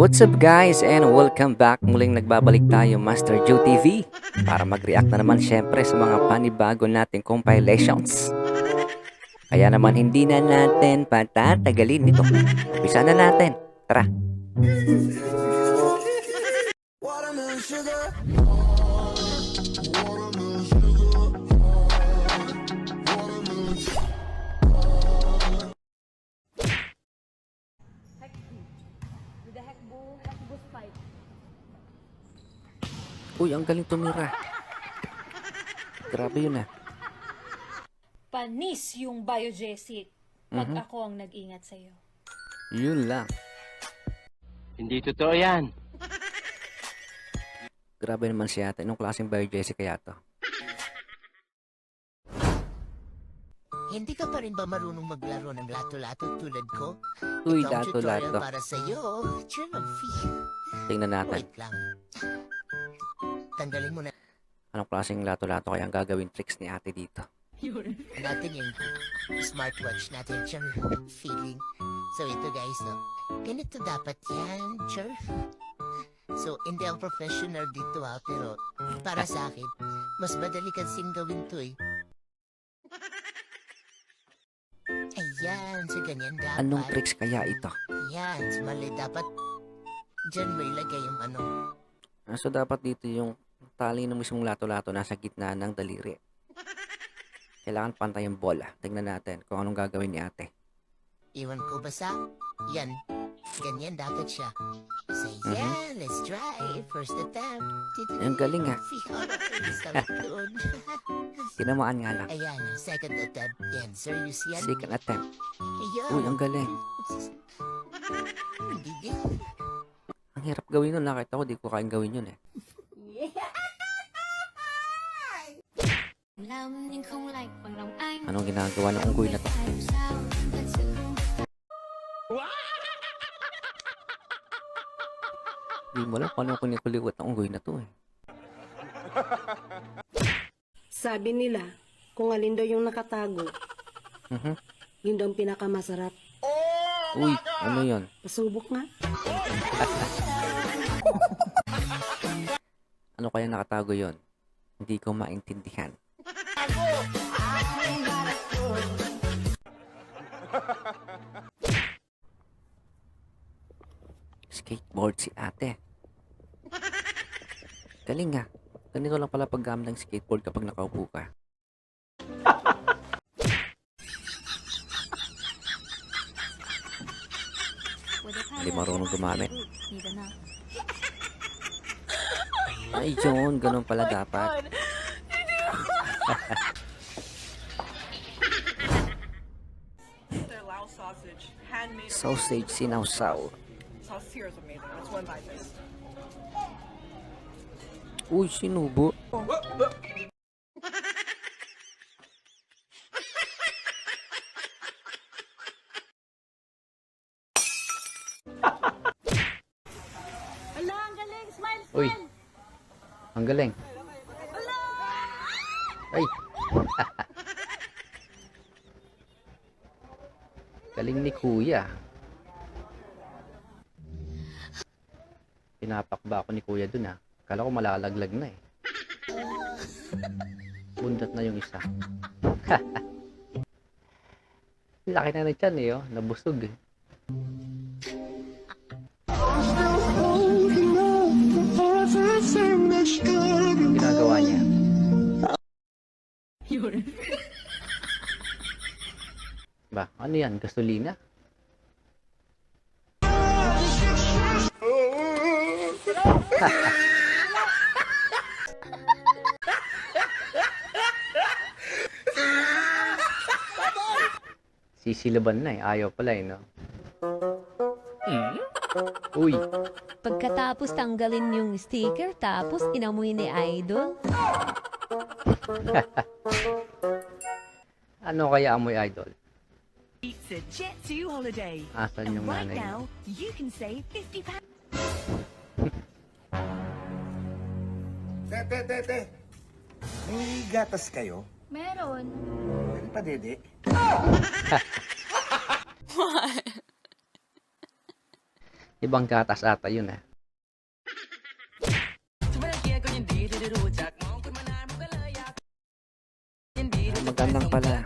What's up guys and welcome back. Muling nagbabalik tayo Master Joe TV para mag-react na naman syempre sa mga panibago nating compilations. Kaya naman hindi na natin patatagalin dito. Umpisa na natin. Tara. Uy, ang galing tumira. Grabe yun ah. Panis yung biogesic pag ako ang nag-ingat sa'yo. Yun lang. Hindi totoo yan. Grabe naman siya ate. Anong klaseng biogesic kaya to? Hindi ka pa rin ba marunong maglaro ng lato-lato tulad ko? Uy, Ito ang lato-lato. tutorial para sa'yo, Trophy. Tingnan natin. Wait lang. Tanggalin mo na Anong klaseng lato-lato kaya ang gagawin tricks ni ate dito? natin yung smartwatch natin, Chur. Feeling. So ito guys, no? Ganito dapat yan, Chur. So, hindi ang professional dito ha, pero para sa akin, mas madali kasing gawin to eh. Ayan, so ganyan dapat. Anong tricks kaya ito? Yan, so mali dapat dyan may lagay yung ano. So dapat dito yung tali ng mismong lato-lato nasa gitna ng daliri. Kailangan pantay yung bola. Tingnan natin kung anong gagawin ni ate. Iwan ko basa? Yan. Ganyan dapat siya. So yeah, let's try. First attempt. Ang galing, ah. Sa likod. Tinamaan nga lang. Ayan, second attempt. Yan, sir, you see yan? Second attempt. Ayan. Uy, ang galing. Hindi. Ang hirap gawin nun. Nakita ko, di ko kayang gawin yun eh. Anong ginagawa ng unggoy na to? Di mo alam paano kunikuliwat ng unggoy na to eh. Sabi nila, kung alin daw yung nakatago, yun daw ang pinakamasarap. Uy, ano yun? Pasubok nga. Ano kaya nakatago yon? Hindi ko maintindihan. Skateboard si ate. Galing nga. Ganito lang pala paggamit ng skateboard kapag nakaupo ka. Hindi marunong gumamit. Ay, yun. Ganun pala dapat. Their Lao sausage, handmade. Sausage sinawsaw. Sauce here is amazing. Let's one buy this. Uy, sinubo. Ala, ang galing! Smile, Uy. Ang galing. Ay. Galing ni kuya. Pinapakba ako ni kuya dun ah. Kala ko malalaglag na eh. Bundat na yung isa. Laki na ng tiyan eh oh. Nabusog eh. Anong ginagawa niya? Ba, ano yan? Gasolina? Sisilaban na eh. Ayaw pala eh, no? Uy. Pagkatapos tanggalin yung sticker, tapos inamoy ni Idol. Ano kaya amoy idol? It's a Jet2 holiday. Asan yung Right nanay? now, you can save £50. Te. May gatas kayo? Meron. Pwede pa, Dede? Ibang gatas ata yun ah. Magandang pala.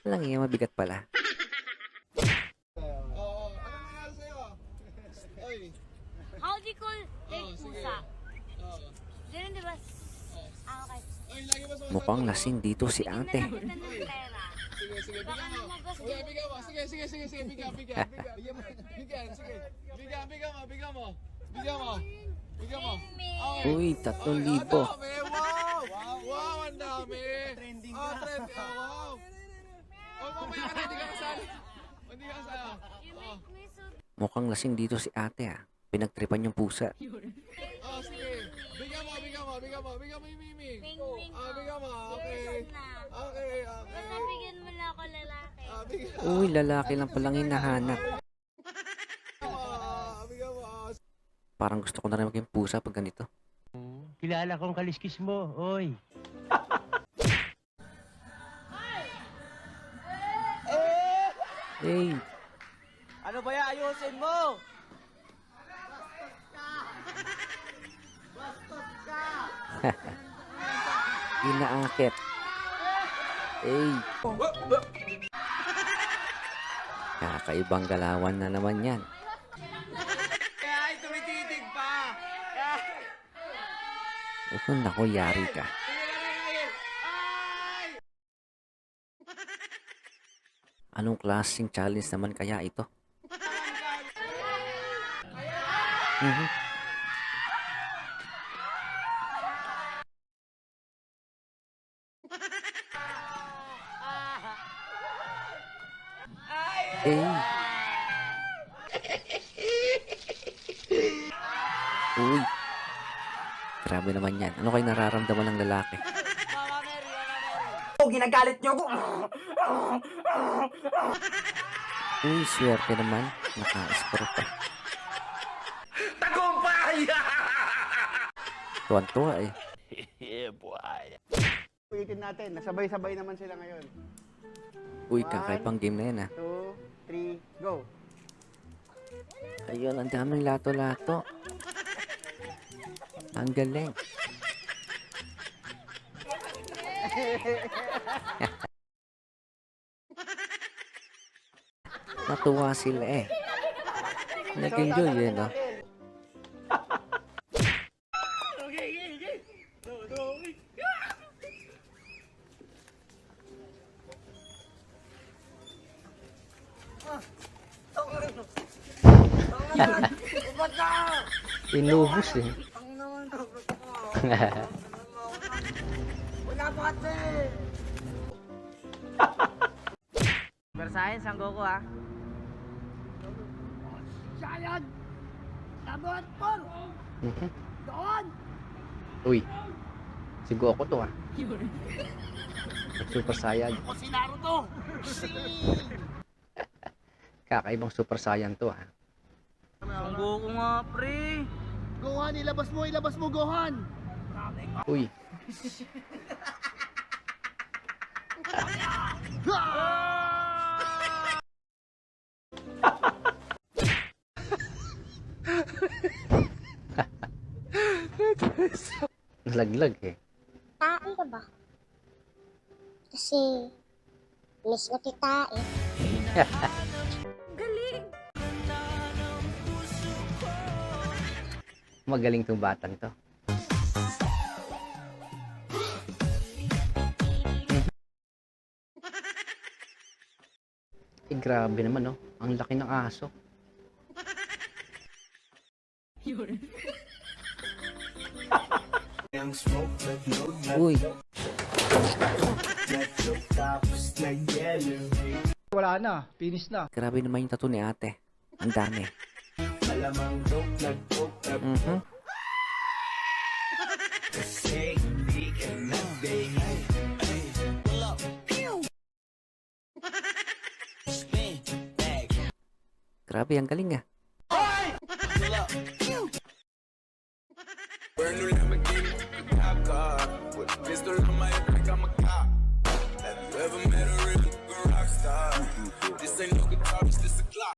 Lang iya, mabigat pala. How do you call pusa? Ganun diba? Ah, okay. Mukhang lasing dito si ate. Nagkita ng pera. Baka lumabas din. Uy, 3,000. Mukhang lasing dito si ate ah. Pinagtripan yung pusa. Ming Ming ko. Okay. Basta bigyan mo lang ako lalaki. Uy, lalaki lang palang hinahanap. Parang gusto ko na rin maging pusa pag ganito. Kilala kong kaliskis mo, oy. Hey, Ano ba yan? Ayusin mo! inaakit. Hey. Kakaibang galawan na naman yan. Ay, tumititig pa! Oh, naku, yari ka. Anong klaseng challenge naman kaya ito? Mhm. Eh. Uy. Grabe naman yan. Ano kayo nararamdaman ng lalaki? Ginagalit niyo ko! Uy, swerte naman. Naka-score pa. Tagumpay! Tuwan-tuwa eh. Yeah, boy. Ulitin natin. Nasabay-sabay naman sila ngayon. Uy, kakaibang game na yan ah. 2, 3, go! Ayun, ang daming lato-lato. Ang galing. Natuwa sila eh. Nag-enjoy eh, no? Inubos eh. Super Science, ang Goku ah. Mhm. Uy, si Goku to ah. Super Saiyan. Si Naruto! Kakaibang Super Saiyan to ah. Ang Goku nga, pre! Gohan, ilabas mo, Gohan! Uy. Nalaglag eh. Tae ka ba? Kasi, miss na kita eh. Magaling tong batang to. Eh, grabe naman, no? Ang laki ng aso. Uy. Wala na, finish na. Grabe naman yung tattoo ni ate. Ang dami. Mhm. Grabe, ang galing ah. This ain't no guitar, it's this a Glock.